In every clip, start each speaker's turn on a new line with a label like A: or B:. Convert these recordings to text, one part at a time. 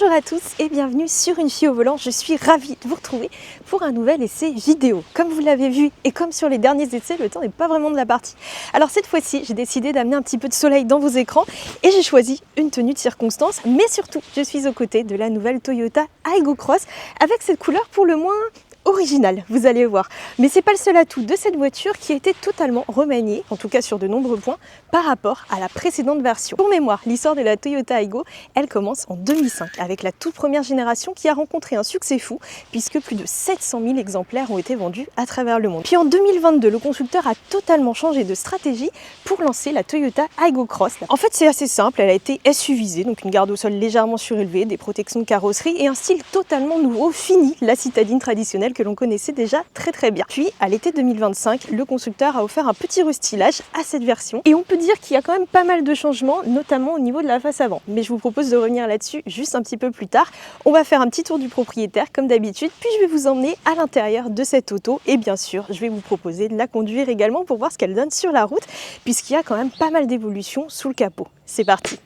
A: Bonjour à tous et bienvenue sur Une fille au volant. Je suis ravie de vous retrouver pour un nouvel essai vidéo. Comme vous l'avez vu et comme sur les derniers essais, le temps n'est pas vraiment de la partie. Alors cette fois-ci, j'ai décidé d'amener un petit peu de soleil dans vos écrans et j'ai choisi une tenue de circonstance. Mais surtout, je suis aux côtés de la nouvelle Toyota Aygo Cross avec cette couleur pour le moins original, vous allez voir. Mais c'est pas le seul atout de cette voiture qui a été totalement remaniée, en tout cas sur de nombreux points, par rapport à la précédente version. Pour mémoire, l'histoire de la Toyota Aygo, elle commence en 2005 avec la toute première génération qui a rencontré un succès fou puisque plus de 700 000 exemplaires ont été vendus à travers le monde. Puis en 2022, le constructeur a totalement changé de stratégie pour lancer la Toyota Aygo Cross. En fait, c'est assez simple, elle a été SUVisée, donc une garde au sol légèrement surélevée, des protections de carrosserie et un style totalement nouveau, fini la citadine traditionnelle que l'on connaissait déjà très bien. Puis à l'été 2025, le constructeur a offert un petit restylage à cette version et on peut dire qu'il y a quand même pas mal de changements, notamment au niveau de la face avant. Mais je vous propose de revenir là-dessus juste un petit peu plus tard. On va faire un petit tour du propriétaire comme d'habitude, puis je vais vous emmener à l'intérieur de cette auto et bien sûr, je vais vous proposer de la conduire également pour voir ce qu'elle donne sur la route puisqu'il y a quand même pas mal d'évolutions sous le capot. C'est parti!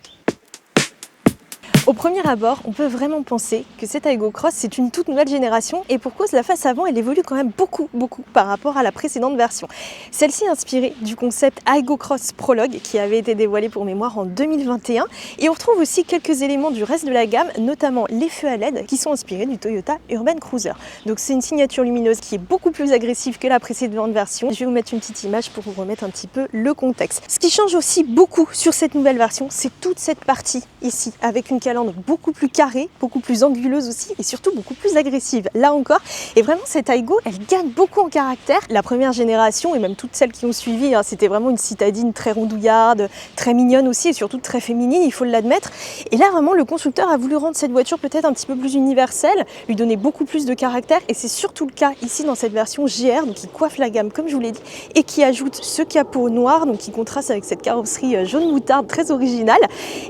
A: Au premier abord, on peut vraiment penser que cette Aygo Cross c'est une toute nouvelle génération et pour cause la face avant elle évolue quand même beaucoup par rapport à la précédente version. Celle-ci est inspirée du concept Aygo Cross Prologue qui avait été dévoilé pour mémoire en 2021 et on retrouve aussi quelques éléments du reste de la gamme, notamment les feux à LED qui sont inspirés du Toyota Urban Cruiser. Donc c'est une signature lumineuse qui est beaucoup plus agressive que la précédente version. Je vais vous mettre une petite image pour vous remettre un petit peu le contexte. Ce qui change aussi beaucoup sur cette nouvelle version, c'est toute cette partie ici avec une calandre beaucoup plus carrée, beaucoup plus anguleuse aussi et surtout beaucoup plus agressive là encore. Et vraiment cette Aygo elle gagne beaucoup en caractère. La première génération et même toutes celles qui ont suivi, c'était vraiment une citadine très rondouillarde, très mignonne aussi et surtout très féminine, il faut l'admettre. Et là vraiment le constructeur a voulu rendre cette voiture peut-être un petit peu plus universelle, lui donner beaucoup plus de caractère et c'est surtout le cas ici dans cette version GR, donc qui coiffe la gamme comme je vous l'ai dit et qui ajoute ce capot noir, donc qui contraste avec cette carrosserie jaune moutarde très originale.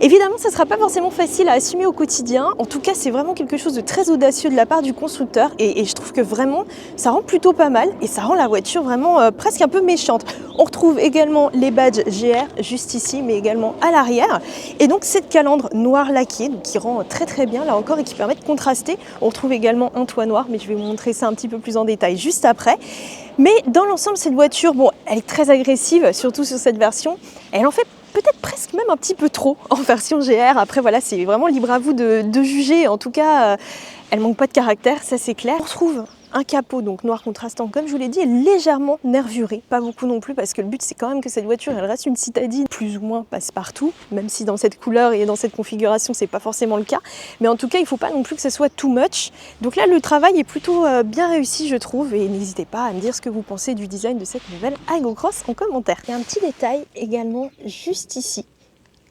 A: Évidemment ça ne sera pas forcément facile à assumer au quotidien, en tout cas c'est vraiment quelque chose de très audacieux de la part du constructeur et je trouve que vraiment ça rend plutôt pas mal et ça rend la voiture vraiment presque un peu méchante. On retrouve également les badges GR juste ici mais également à l'arrière et donc cette calandre noire laquée donc qui rend très bien là encore et qui permet de contraster. On retrouve également un toit noir mais je vais vous montrer ça un petit peu plus en détail juste après. Mais dans l'ensemble cette voiture, bon elle est très agressive surtout sur cette version, elle en fait peut-être presque même un petit peu trop en version GR. Après voilà, c'est vraiment libre à vous de juger. En tout cas, elle manque pas de caractère, ça c'est clair. On retrouve un capot donc noir contrastant comme je vous l'ai dit, et légèrement nervuré, pas beaucoup non plus parce que le but c'est quand même que cette voiture elle reste une citadine plus ou moins passe-partout, même si dans cette couleur et dans cette configuration c'est pas forcément le cas, mais en tout cas il faut pas non plus que ce soit too much. Donc là le travail est plutôt bien réussi je trouve et n'hésitez pas à me dire ce que vous pensez du design de cette nouvelle Aygo Cross en commentaire. Il y a un petit détail également juste ici,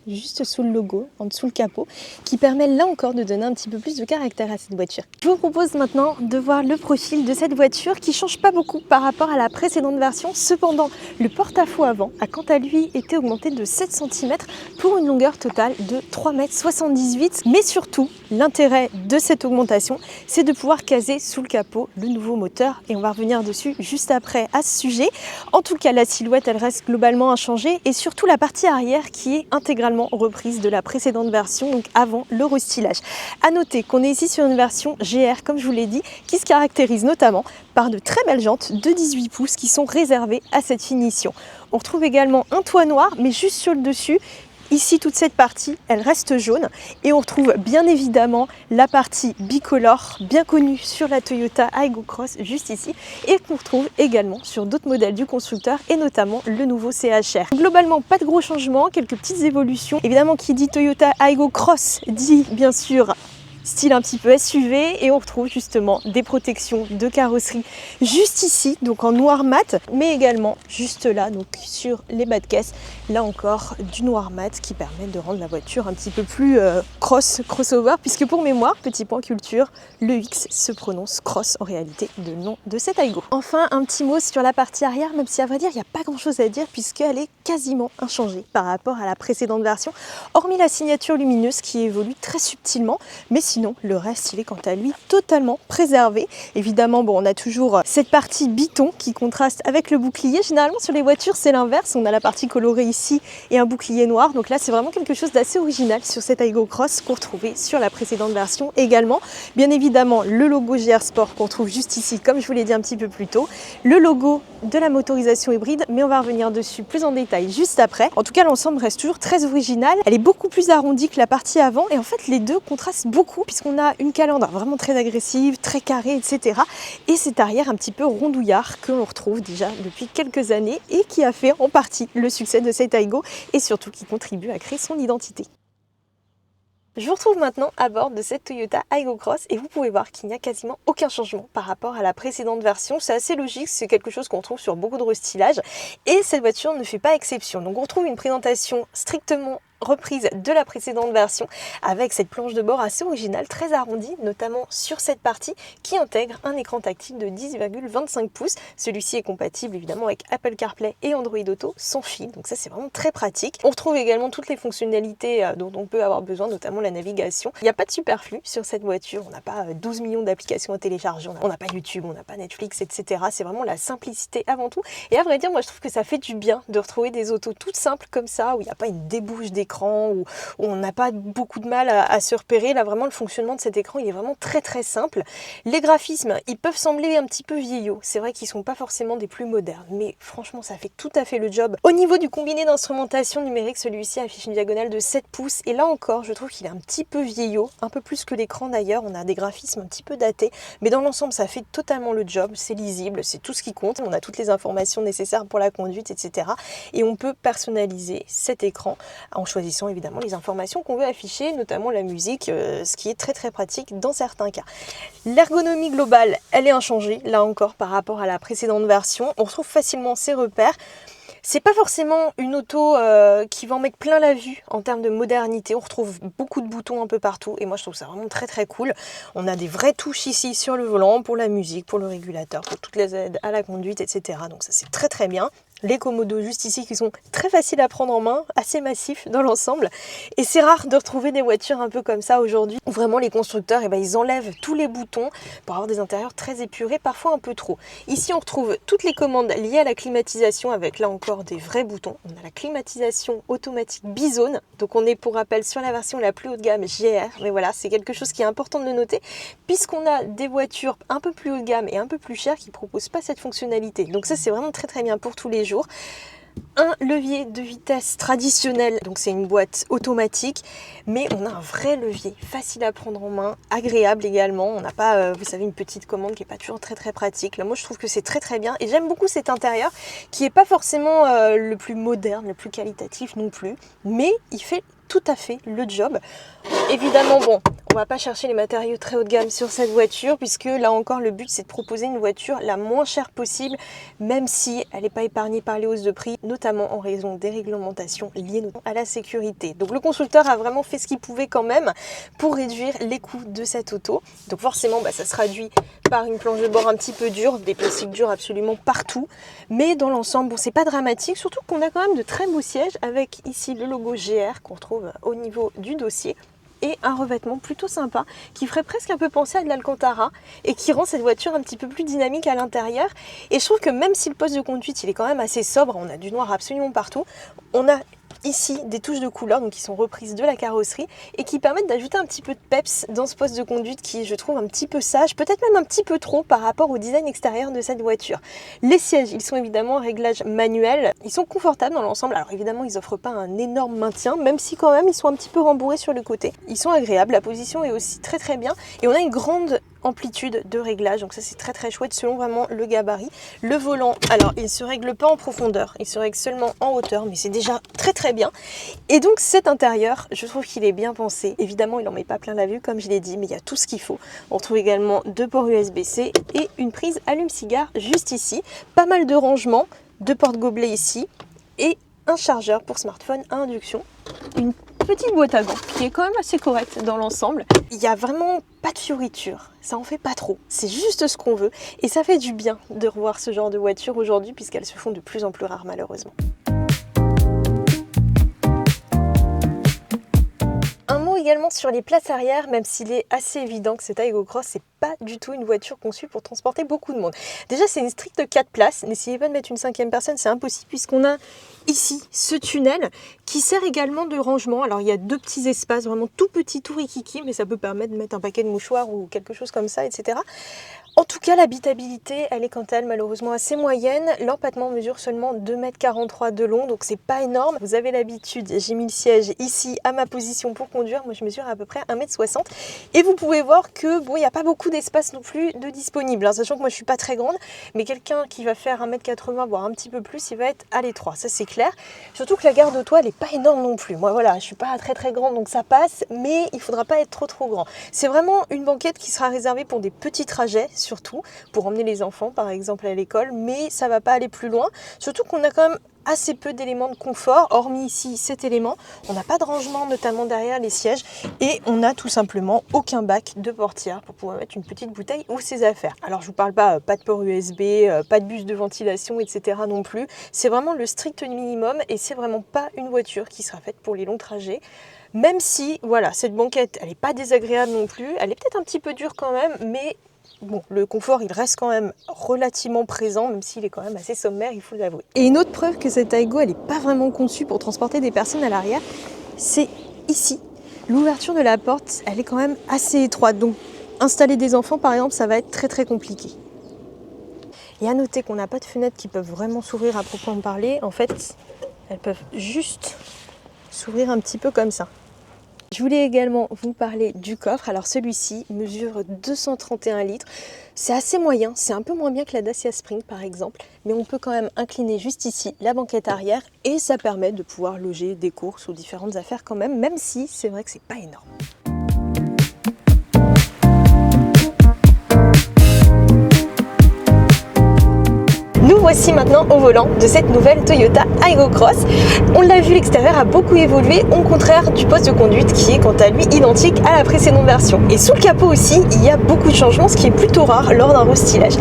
A: juste sous le logo, en dessous le capot, qui permet là encore de donner un petit peu plus de caractère à cette voiture. Je vous propose maintenant de voir le profil de cette voiture qui change pas beaucoup par rapport à la précédente version. Cependant, le porte-à-faux avant a quant à lui été augmenté de 7 cm pour une longueur totale de 3,78 m. Mais surtout, l'intérêt de cette augmentation, c'est de pouvoir caser sous le capot le nouveau moteur et on va revenir dessus juste après à ce sujet. En tout cas, la silhouette, elle reste globalement inchangée et surtout la partie arrière qui est intégralement reprise de la précédente version, donc avant le restylage. A noter qu'on est ici sur une version GR, comme je vous l'ai dit, qui se caractérise notamment par de très belles jantes de 18 pouces qui sont réservées à cette finition. On retrouve également un toit noir, mais juste sur le dessus. Ici, toute cette partie, elle reste jaune et on retrouve bien évidemment la partie bicolore bien connue sur la Toyota Aygo Cross juste ici et qu'on retrouve également sur d'autres modèles du constructeur et notamment le nouveau CHR. Globalement, pas de gros changements, quelques petites évolutions. Évidemment, qui dit Toyota Aygo Cross dit bien sûr style un petit peu SUV et on retrouve justement des protections de carrosserie juste ici, donc en noir mat, mais également juste là, donc sur les bas de caisse, là encore du noir mat qui permet de rendre la voiture un petit peu plus crossover, puisque pour mémoire, petit point culture, le X se prononce cross en réalité de nom de cette Aygo. Enfin, un petit mot sur la partie arrière, même si à vrai dire, il n'y a pas grand chose à dire puisqu'elle est quasiment inchangée par rapport à la précédente version, hormis la signature lumineuse qui évolue très subtilement, mais sinon le reste il est quant à lui totalement préservé. Évidemment bon, on a toujours cette partie biton qui contraste avec le bouclier. Généralement sur les voitures c'est l'inverse, on a la partie colorée ici et un bouclier noir. Donc là c'est vraiment quelque chose d'assez original sur cette Aygo Cross qu'on retrouvait sur la précédente version également. Bien évidemment le logo GR Sport qu'on trouve juste ici comme je vous l'ai dit un petit peu plus tôt. Le logo de la motorisation hybride, mais on va revenir dessus plus en détail juste après. En tout cas l'ensemble reste toujours très original. Elle est beaucoup plus arrondie que la partie avant et en fait les deux contrastent beaucoup puisqu'on a une calandre vraiment très agressive, très carrée, etc. Et cet arrière un petit peu rondouillard que l'on retrouve déjà depuis quelques années et qui a fait en partie le succès de cette Aygo et surtout qui contribue à créer son identité. Je vous retrouve maintenant à bord de cette Toyota Aygo Cross et vous pouvez voir qu'il n'y a quasiment aucun changement par rapport à la précédente version. C'est assez logique, c'est quelque chose qu'on trouve sur beaucoup de restylages et cette voiture ne fait pas exception. Donc on retrouve une présentation strictement reprise de la précédente version avec cette planche de bord assez originale, très arrondie, notamment sur cette partie qui intègre un écran tactile de 10,25 pouces. Celui-ci est compatible évidemment avec Apple CarPlay et Android Auto sans fil, donc ça c'est vraiment très pratique. On retrouve également toutes les fonctionnalités dont on peut avoir besoin, notamment la navigation. Il n'y a pas de superflu sur cette voiture, on n'a pas 12 millions d'applications à télécharger, on n'a pas YouTube, on n'a pas Netflix, etc. C'est vraiment la simplicité avant tout. Et à vrai dire, moi je trouve que ça fait du bien de retrouver des autos toutes simples comme ça, où il n'y a pas une débouche d'écran, où on n'a pas beaucoup de mal à se repérer. Là vraiment le fonctionnement de cet écran il est vraiment très simple. Les graphismes ils peuvent sembler un petit peu vieillots, c'est vrai qu'ils sont pas forcément des plus modernes, mais franchement ça fait tout à fait le job. Au niveau du combiné d'instrumentation numérique, celui-ci affiche une diagonale de 7 pouces et là encore je trouve qu'il est un petit peu vieillot, un peu plus que l'écran d'ailleurs. On a des graphismes un petit peu datés, mais dans l'ensemble ça fait totalement le job, c'est lisible, c'est tout ce qui compte. On a toutes les informations nécessaires pour la conduite, etc. et on peut personnaliser cet écran en choisissant évidemment les informations qu'on veut afficher, notamment la musique, ce qui est très pratique dans certains cas. L'ergonomie globale, elle est inchangée, là encore par rapport à la précédente version. On retrouve facilement ses repères. C'est pas forcément une auto qui va en mettre plein la vue en termes de modernité. On retrouve beaucoup de boutons un peu partout et moi je trouve ça vraiment très cool. On a des vraies touches ici sur le volant pour la musique, pour le régulateur, pour toutes les aides à la conduite, etc. Donc ça c'est très bien. Les commodos juste ici qui sont très faciles à prendre en main, assez massifs dans l'ensemble. Et c'est rare de retrouver des voitures un peu comme ça aujourd'hui, où vraiment les constructeurs ils enlèvent tous les boutons pour avoir des intérieurs très épurés, parfois un peu trop. Ici on retrouve toutes les commandes liées à la climatisation avec là encore des vrais boutons. On a la climatisation automatique bizone, donc on est pour rappel sur la version la plus haut de gamme GR, mais voilà c'est quelque chose qui est important de le noter puisqu'on a des voitures un peu plus haut de gamme et un peu plus chères qui ne proposent pas cette fonctionnalité. Donc ça c'est vraiment très bien pour tous les jours. Un levier de vitesse traditionnel, donc c'est une boîte automatique, mais on a un vrai levier, facile à prendre en main, agréable également. On n'a pas, vous savez, une petite commande qui n'est pas toujours très pratique. Là, moi, je trouve que c'est très bien et j'aime beaucoup cet intérieur qui n'est pas forcément le plus moderne, le plus qualitatif non plus, mais il fait tout à fait le job. Évidemment, bon, on va pas chercher les matériaux très haut de gamme sur cette voiture puisque là encore le but c'est de proposer une voiture la moins chère possible, même si elle n'est pas épargnée par les hausses de prix, notamment en raison des réglementations liées notamment à la sécurité. Donc le constructeur a vraiment fait ce qu'il pouvait quand même pour réduire les coûts de cette auto. Donc forcément ça se traduit par une planche de bord un petit peu dure, des plastiques durs absolument partout, mais dans l'ensemble bon, c'est pas dramatique, surtout qu'on a quand même de très beaux sièges avec ici le logo GR qu'on retrouve au niveau du dossier et un revêtement plutôt sympa qui ferait presque un peu penser à de l'Alcantara et qui rend cette voiture un petit peu plus dynamique à l'intérieur. Et je trouve que même si le poste de conduite il est quand même assez sobre, on a du noir absolument partout, on a ici des touches de couleur donc qui sont reprises de la carrosserie et qui permettent d'ajouter un petit peu de peps dans ce poste de conduite qui je trouve un petit peu sage, peut-être même un petit peu trop par rapport au design extérieur de cette voiture. Les sièges ils sont évidemment en réglage manuel, ils sont confortables dans l'ensemble. Alors évidemment ils offrent pas un énorme maintien, même si quand même ils sont un petit peu rembourrés sur le côté. Ils sont agréables, la position est aussi très bien et on a une grande amplitude de réglage, donc ça c'est très chouette selon vraiment le gabarit. Le volant, alors il se règle pas en profondeur, il se règle seulement en hauteur, mais c'est déjà très bien. Et donc cet intérieur, je trouve qu'il est bien pensé. Évidemment il en met pas plein la vue comme je l'ai dit, mais il y a tout ce qu'il faut. On retrouve également deux ports USB-C et une prise allume-cigare juste ici, pas mal de rangements, deux porte-gobelets ici et un chargeur pour smartphone à induction. Une petite boîte à gants qui est quand même assez correcte dans l'ensemble. Il n'y a vraiment pas de fioritures, ça en fait pas trop. C'est juste ce qu'on veut et ça fait du bien de revoir ce genre de voiture aujourd'hui puisqu'elles se font de plus en plus rares malheureusement. également sur les places arrière, même s'il est assez évident que cette Aygo Cross, c'est pas du tout une voiture conçue pour transporter beaucoup de monde. Déjà, c'est une stricte 4 places. N'essayez pas de mettre une 5e personne, c'est impossible puisqu'on a ici ce tunnel qui sert également de rangement. Alors, il y a 2 petits espaces, vraiment tout petits, tout rikiki, mais ça peut permettre de mettre un paquet de mouchoirs ou quelque chose comme ça, etc. En tout cas, l'habitabilité, elle est quant à elle malheureusement assez moyenne. L'empattement mesure seulement 2,43 m de long, donc c'est pas énorme. Vous avez l'habitude, j'ai mis le siège ici à ma position pour conduire. Moi, je mesure à peu près 1,60 m. Et vous pouvez voir que bon, il n'y a pas beaucoup d'espace non plus de disponible. Alors, sachant que moi, je suis pas très grande, mais quelqu'un qui va faire 1,80 m, voire un petit peu plus, il va être à l'étroit. Ça, c'est clair. Surtout que la garde auto, elle n'est pas énorme non plus. Moi, voilà, je suis pas très grande, donc ça passe, mais il faudra pas être trop grand. C'est vraiment une banquette qui sera réservée pour des petits trajets, surtout pour emmener les enfants par exemple à l'école, mais ça va pas aller plus loin, surtout qu'on a quand même assez peu d'éléments de confort, hormis ici cet élément. On n'a pas de rangement notamment derrière les sièges et on n'a tout simplement aucun bac de portière pour pouvoir mettre une petite bouteille ou ses affaires. Alors je vous parle pas de port USB, pas de bus de ventilation, etc. non plus. C'est vraiment le strict minimum et c'est vraiment pas une voiture qui sera faite pour les longs trajets. Même si, voilà, cette banquette, elle n'est pas désagréable non plus, elle est peut-être un petit peu dure quand même, mais bon, le confort, il reste quand même relativement présent, même s'il est quand même assez sommaire, il faut l'avouer. Et une autre preuve que cette Aygo, elle n'est pas vraiment conçue pour transporter des personnes à l'arrière, c'est ici. L'ouverture de la porte, elle est quand même assez étroite, donc installer des enfants, par exemple, ça va être très compliqué. Et à noter qu'on n'a pas de fenêtres qui peuvent vraiment s'ouvrir à proprement parler. En fait, elles peuvent juste s'ouvrir un petit peu comme ça. Je voulais également vous parler du coffre. Alors celui-ci mesure 231 litres. C'est assez moyen, c'est un peu moins bien que la Dacia Spring par exemple, mais on peut quand même incliner juste ici la banquette arrière et ça permet de pouvoir loger des courses ou différentes affaires quand même si c'est vrai que c'est pas énorme. Nous voici maintenant au volant de cette nouvelle Toyota Aygo Cross. On l'a vu, l'extérieur a beaucoup évolué, au contraire du poste de conduite qui est quant à lui identique à la précédente version. Et sous le capot aussi, il y a beaucoup de changements, ce qui est plutôt rare lors d'un restylage.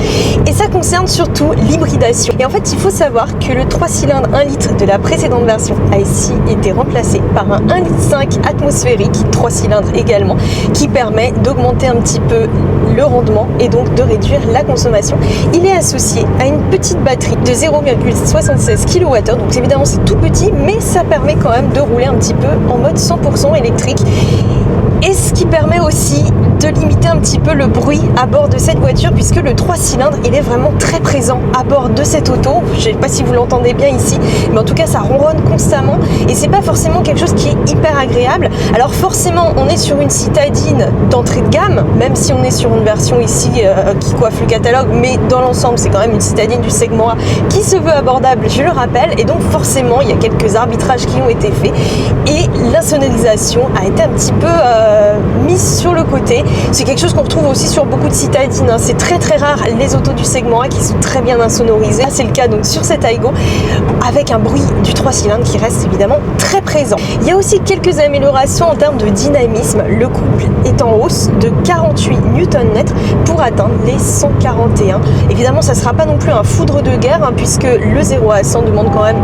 A: Et ça concerne surtout l'hybridation. Et en fait, il faut savoir que le 3 cylindres 1 litre de la précédente version a ici été remplacé par un 1,5 litre atmosphérique, 3 cylindres également, qui permet d'augmenter un petit peu le rendement et donc de réduire la consommation. Il est associé à une petite batterie de 0,76 kWh, donc évidemment c'est tout petit, mais ça permet quand même de rouler un petit peu en mode 100% électrique. Et ce qui permet aussi de limiter un petit peu le bruit à bord de cette voiture, puisque le 3 cylindres, il est vraiment très présent à bord de cette auto. Je ne sais pas si vous l'entendez bien ici, mais en tout cas ça ronronne constamment et c'est pas forcément quelque chose qui est hyper agréable. Alors forcément, on est sur une citadine d'entrée de gamme, même si on est sur une version ici qui coiffe le catalogue, mais dans l'ensemble, c'est quand même une citadine du segment A qui se veut abordable, je le rappelle, et donc forcément, il y a quelques arbitrages qui ont été faits et l'insonorisation a été un petit peu mise sur le côté. C'est quelque chose qu'on retrouve aussi sur beaucoup de citadines, hein. C'est très rare les autos du segment A qui sont très bien insonorisées. C'est le cas donc sur cette Aygo avec un bruit du 3 cylindres qui reste évidemment très présent. Il y a aussi quelques améliorations en termes de dynamisme. Le couple est en hausse de 48 Nm pour atteindre les 141. Évidemment, ça ne sera pas non plus un foudre de guerre, hein, puisque le 0 à 100 demande quand même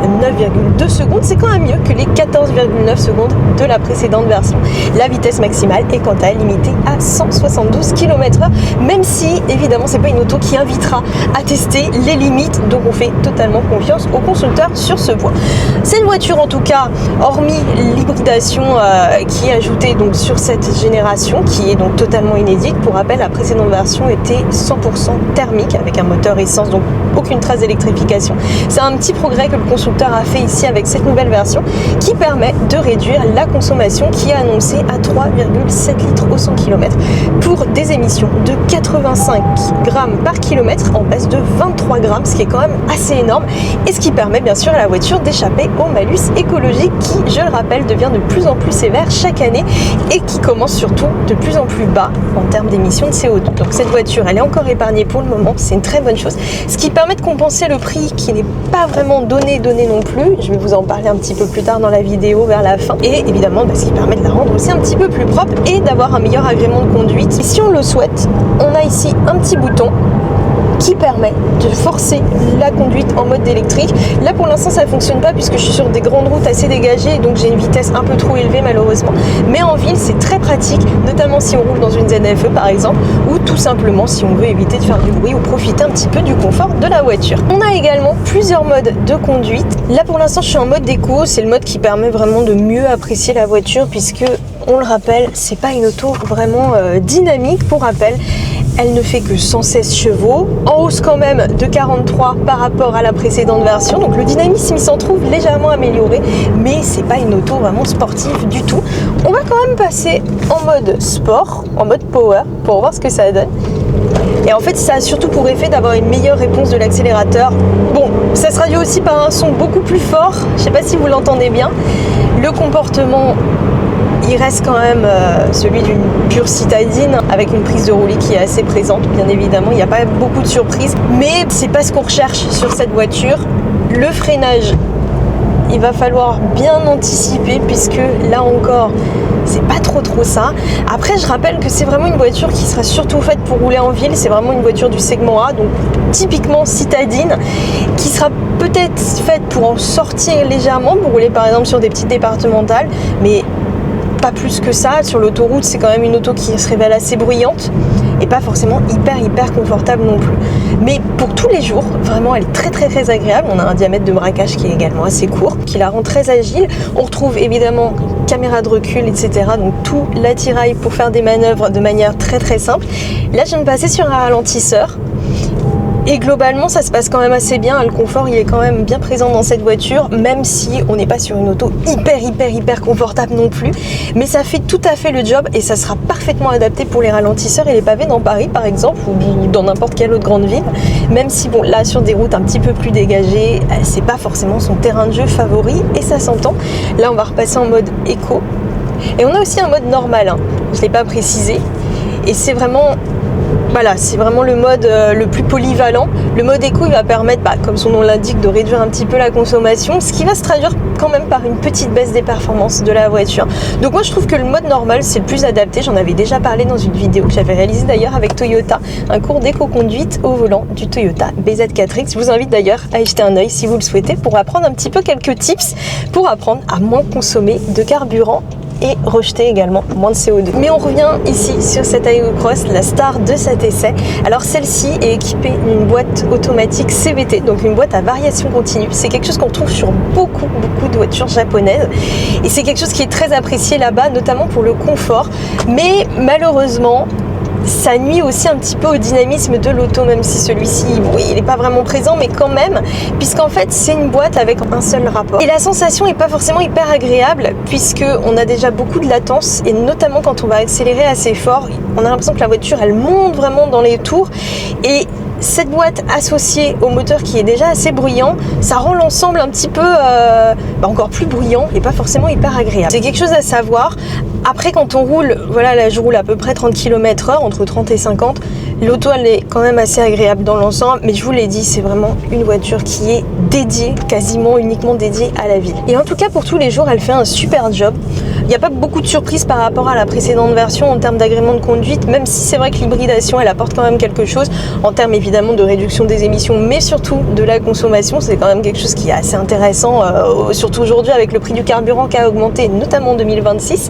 A: 9,2 secondes. C'est quand même mieux que les 14,9 secondes de la précédente version. La vitesse maximale est quant à elle limitée à 172 km/h, même si évidemment c'est pas une auto qui invitera à tester les limites, donc on fait totalement confiance au constructeur sur ce point. C'est une voiture en tout cas, hormis l'hybridation qui est ajoutée donc sur cette génération, qui est donc totalement inédite. Pour rappel, la précédente version était 100% thermique avec un moteur essence, donc aucune trace d'électrification. C'est un petit progrès que le constructeur a fait ici avec cette nouvelle version qui permet de réduire la consommation qui est annoncée à 3,7 litres au 100 km pour des émissions de 85 grammes par kilomètre en baisse de 23 grammes, ce qui est quand même assez énorme et ce qui permet bien sûr à la voiture d'échapper au malus écologique qui, je le rappelle, devient de plus en plus sévère chaque année et qui commence surtout de plus en plus bas en termes d'émissions de CO2. Donc cette voiture, elle est encore épargnée pour le moment, c'est une très bonne chose. Ce qui permet de compenser le prix qui n'est pas vraiment donné non plus. Je vais vous en parler un petit peu plus tard dans la vidéo vers la fin. Et évidemment, ce qui permet de la rendre aussi un petit peu plus propre et d'avoir un meilleur agrément de conduite. Et si on le souhaite, on a ici un petit bouton qui permet de forcer la conduite en mode électrique. Là pour l'instant ça ne fonctionne pas puisque je suis sur des grandes routes assez dégagées et donc j'ai une vitesse un peu trop élevée malheureusement. Mais en ville c'est très pratique, notamment si on roule dans une ZFE par exemple, ou tout simplement si on veut éviter de faire du bruit ou profiter un petit peu du confort de la voiture. On a également plusieurs modes de conduite. Là pour l'instant je suis en mode éco, c'est le mode qui permet vraiment de mieux apprécier la voiture puisque on le rappelle, c'est pas une auto vraiment dynamique. Pour rappel, elle ne fait que 116 chevaux, en hausse quand même de 43 par rapport à la précédente version. Donc le dynamisme il s'en trouve légèrement amélioré, mais c'est pas une auto vraiment sportive du tout. On va quand même passer en mode sport, en mode power, pour voir ce que ça donne. Et en fait ça a surtout pour effet d'avoir une meilleure réponse de l'accélérateur. Bon, ça se traduit aussi par un son beaucoup plus fort, je sais pas si vous l'entendez bien. Le comportement il reste quand même celui d'une pure citadine avec une prise de roulis qui est assez présente, bien évidemment, il n'y a pas beaucoup de surprises, mais c'est pas ce qu'on recherche sur cette voiture. Le freinage, il va falloir bien anticiper puisque là encore c'est pas trop ça. Après je rappelle que c'est vraiment une voiture qui sera surtout faite pour rouler en ville, c'est vraiment une voiture du segment A, donc typiquement citadine, qui sera peut-être faite pour en sortir légèrement, pour rouler par exemple sur des petites départementales, mais pas plus que ça. Sur l'autoroute c'est quand même une auto qui se révèle assez bruyante et pas forcément hyper confortable non plus. Mais pour tous les jours, vraiment elle est très agréable. On a un diamètre de braquage qui est également assez court, qui la rend très agile. On retrouve évidemment caméra de recul, etc. Donc tout l'attirail pour faire des manœuvres de manière très simple. Là je viens de passer sur un ralentisseur. Et globalement ça se passe quand même assez bien, le confort il est quand même bien présent dans cette voiture, même si on n'est pas sur une auto hyper confortable non plus, mais ça fait tout à fait le job et ça sera parfaitement adapté pour les ralentisseurs et les pavés dans Paris par exemple, ou dans n'importe quelle autre grande ville, même si bon là sur des routes un petit peu plus dégagées, c'est pas forcément son terrain de jeu favori et ça s'entend. Là on va repasser en mode éco et on a aussi un mode normal, je l'ai pas précisé, et c'est vraiment... Voilà, c'est vraiment le mode le plus polyvalent. Le mode éco, il va permettre, comme son nom l'indique, de réduire un petit peu la consommation, ce qui va se traduire quand même par une petite baisse des performances de la voiture. Donc moi je trouve que le mode normal c'est le plus adapté. J'en avais déjà parlé dans une vidéo que j'avais réalisée d'ailleurs avec Toyota, un cours d'éco-conduite au volant du Toyota BZ4X. Je vous invite d'ailleurs à y jeter un œil si vous le souhaitez pour apprendre un petit peu quelques tips pour apprendre à moins consommer de carburant et rejeter également moins de CO2. Mais on revient ici sur cette Aygo Cross, la star de cet essai. Alors celle-ci est équipée d'une boîte automatique CVT, donc une boîte à variation continue. C'est quelque chose qu'on trouve sur beaucoup de voitures japonaises et c'est quelque chose qui est très apprécié là-bas, notamment pour le confort. Mais malheureusement, ça nuit aussi un petit peu au dynamisme de l'auto, même si celui-ci, oui, il n'est pas vraiment présent, mais quand même, puisqu'en fait, c'est une boîte avec un seul rapport. Et la sensation n'est pas forcément hyper agréable, puisqu'on a déjà beaucoup de latence, et notamment quand on va accélérer assez fort, on a l'impression que la voiture, elle monte vraiment dans les tours, et cette boîte associée au moteur qui est déjà assez bruyant, ça rend l'ensemble un petit peu encore plus bruyant et pas forcément hyper agréable. C'est quelque chose à savoir. Après quand on roule, voilà, là je roule à peu près 30 km/h, entre 30 et 50, l'auto elle est quand même assez agréable dans l'ensemble, mais je vous l'ai dit, c'est vraiment une voiture qui est dédiée, quasiment uniquement dédiée à la ville. Et en tout cas pour tous les jours, elle fait un super job. Il n'y a pas beaucoup de surprises par rapport à la précédente version en termes d'agrément de conduite, même si c'est vrai que l'hybridation elle apporte quand même quelque chose en termes évidemment de réduction des émissions, mais surtout de la consommation. C'est quand même quelque chose qui est assez intéressant, surtout aujourd'hui avec le prix du carburant qui a augmenté, notamment en 2026.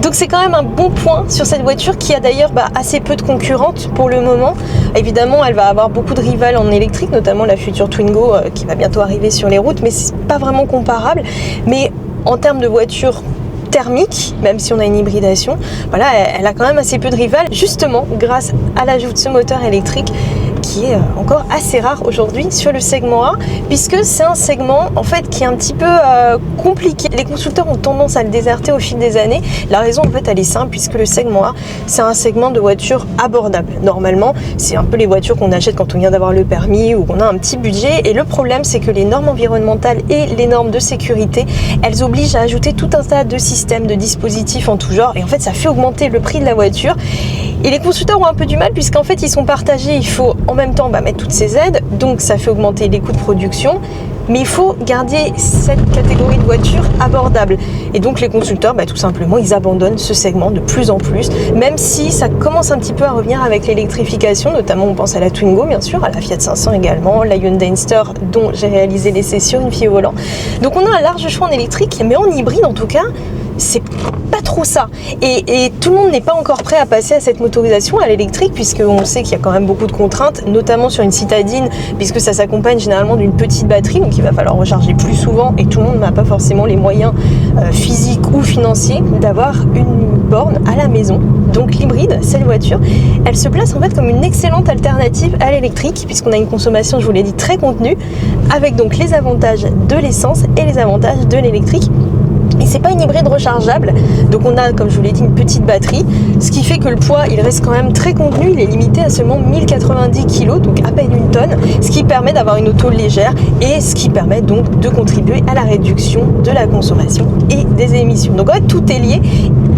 A: Donc c'est quand même un bon point sur cette voiture qui a d'ailleurs assez peu de concurrentes pour le moment. Évidemment elle va avoir beaucoup de rivales en électrique, notamment la future Twingo qui va bientôt arriver sur les routes, mais c'est pas vraiment comparable. Mais en termes de voiture thermique, même si on a une hybridation, voilà, elle a quand même assez peu de rivales, justement grâce à l'ajout de ce moteur électrique qui est encore assez rare aujourd'hui sur le segment A, puisque c'est un segment en fait qui est un petit peu compliqué. Les constructeurs ont tendance à le déserter au fil des années. La raison en fait elle est simple, puisque le segment A c'est un segment de voitures abordables. Normalement c'est un peu les voitures qu'on achète quand on vient d'avoir le permis ou qu'on a un petit budget, et le problème c'est que les normes environnementales et les normes de sécurité elles obligent à ajouter tout un tas de systèmes, de dispositifs en tout genre, et en fait ça fait augmenter le prix de la voiture. Et les constructeurs ont un peu du mal, puisqu'en fait ils sont partagés, il faut en même temps mettre toutes ces aides, donc ça fait augmenter les coûts de production, mais il faut garder cette catégorie de voitures abordable. Et donc les constructeurs, tout simplement, ils abandonnent ce segment de plus en plus, même si ça commence un petit peu à revenir avec l'électrification, notamment on pense à la Twingo bien sûr, à la Fiat 500 également, la Hyundai Inster dont j'ai réalisé l'essai sur une fille au volant. Donc on a un large choix en électrique, mais en hybride en tout cas, c'est pas trop ça. Et tout le monde n'est pas encore prêt à passer à cette motorisation à l'électrique, puisqu'on sait qu'il y a quand même beaucoup de contraintes, notamment sur une citadine, puisque ça s'accompagne généralement d'une petite batterie, donc il va falloir recharger plus souvent, et tout le monde n'a pas forcément les moyens physiques ou financiers d'avoir une borne à la maison. Donc l'hybride, cette voiture, elle se place en fait comme une excellente alternative à l'électrique, puisqu'on a une consommation, je vous l'ai dit, très contenue, avec donc les avantages de l'essence et les avantages de l'électrique. Et c'est pas une hybride rechargeable, donc on a, comme je vous l'ai dit, une petite batterie, ce qui fait que le poids, il reste quand même très contenu, il est limité à seulement 1090 kg, donc à peine une tonne, ce qui permet d'avoir une auto légère et ce qui permet donc de contribuer à la réduction de la consommation et des émissions. Donc ouais, tout est lié.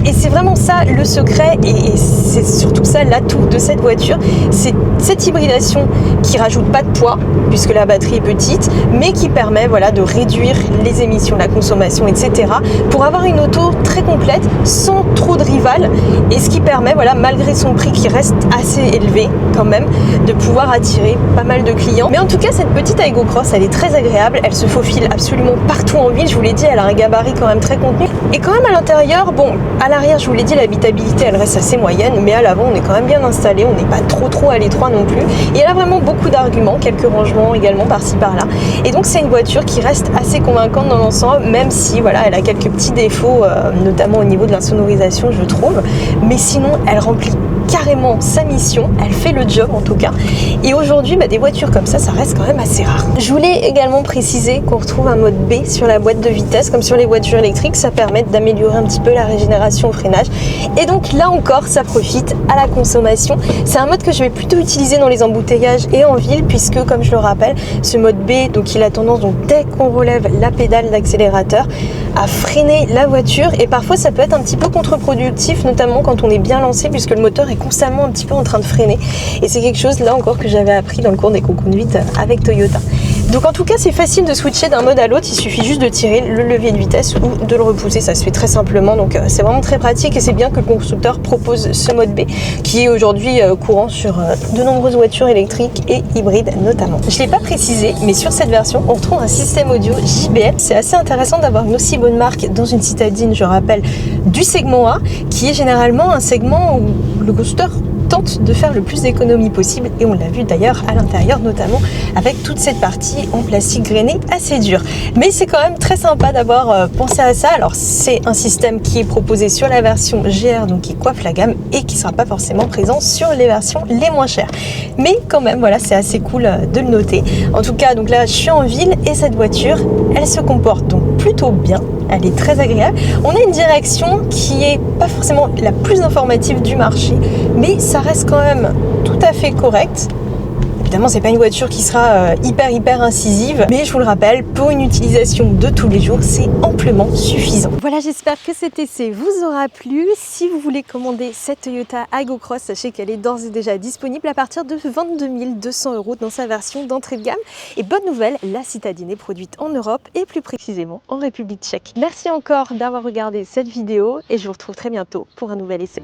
A: Et c'est vraiment ça le secret, et c'est surtout ça l'atout de cette voiture, c'est cette hybridation qui rajoute pas de poids, puisque la batterie est petite, mais qui permet de réduire les émissions, la consommation, etc. pour avoir une auto très complète, sans trop de rivales, et ce qui permet, malgré son prix qui reste assez élevé quand même, de pouvoir attirer pas mal de clients. Mais en tout cas, cette petite Aygo Cross, elle est très agréable, elle se faufile absolument partout en ville, je vous l'ai dit, elle a un gabarit quand même très contenu, et quand même à l'intérieur, à l'arrière, je vous l'ai dit, l'habitabilité, elle reste assez moyenne, mais à l'avant, on est quand même bien installé, on n'est pas trop à l'étroit non plus. Et elle a vraiment beaucoup d'arguments, quelques rangements également par-ci par-là. Et donc, c'est une voiture qui reste assez convaincante dans l'ensemble, même si, elle a quelques petits défauts, notamment au niveau de l'insonorisation, je trouve. Mais sinon, elle remplit carrément sa mission, elle fait le job en tout cas. Et aujourd'hui, des voitures comme ça reste quand même assez rare. Je voulais également préciser qu'on retrouve un mode B sur la boîte de vitesse, comme sur les voitures électriques, ça permet d'améliorer un petit peu la régénération au freinage. Et donc là encore, ça profite à la consommation. C'est un mode que je vais plutôt utiliser dans les embouteillages et en ville, puisque comme je le rappelle, ce mode B, donc il a tendance, dès qu'on relève la pédale d'accélérateur, à freiner la voiture, et parfois ça peut être un petit peu contre-productif, notamment quand on est bien lancé, puisque le moteur est constamment un petit peu en train de freiner, et c'est quelque chose là encore que j'avais appris dans le cours d'éco-conduite avec Toyota. Donc en tout cas, c'est facile de switcher d'un mode à l'autre, il suffit juste de tirer le levier de vitesse ou de le repousser, ça se fait très simplement, donc c'est vraiment très pratique, et c'est bien que le constructeur propose ce mode B qui est aujourd'hui courant sur de nombreuses voitures électriques et hybrides notamment. Je ne l'ai pas précisé, mais sur cette version, on retrouve un système audio JBL. C'est assez intéressant d'avoir une aussi bonne marque dans une citadine, je rappelle, du segment A, qui est généralement un segment où le constructeur tente de faire le plus d'économies possible, et on l'a vu d'ailleurs à l'intérieur, notamment avec toute cette partie en plastique grainé assez dur. Mais c'est quand même très sympa d'avoir pensé à ça. Alors c'est un système qui est proposé sur la version GR, donc qui coiffe la gamme, et qui ne sera pas forcément présent sur les versions les moins chères. Mais quand même, c'est assez cool de le noter. En tout cas, donc là je suis en ville, et cette voiture, elle se comporte donc plutôt bien. Elle est très agréable. On a une direction qui est pas forcément la plus informative du marché, mais ça reste quand même tout à fait correct. Évidemment, c'est pas une voiture qui sera hyper incisive, mais je vous le rappelle, pour une utilisation de tous les jours, c'est amplement suffisant. Voilà, j'espère que cet essai vous aura plu. Si vous voulez commander cette Toyota Aygo Cross, sachez qu'elle est d'ores et déjà disponible à partir de 22 200 € dans sa version d'entrée de gamme. Et bonne nouvelle, la citadine est produite en Europe, et plus précisément en République tchèque. Merci encore d'avoir regardé cette vidéo, et je vous retrouve très bientôt pour un nouvel essai.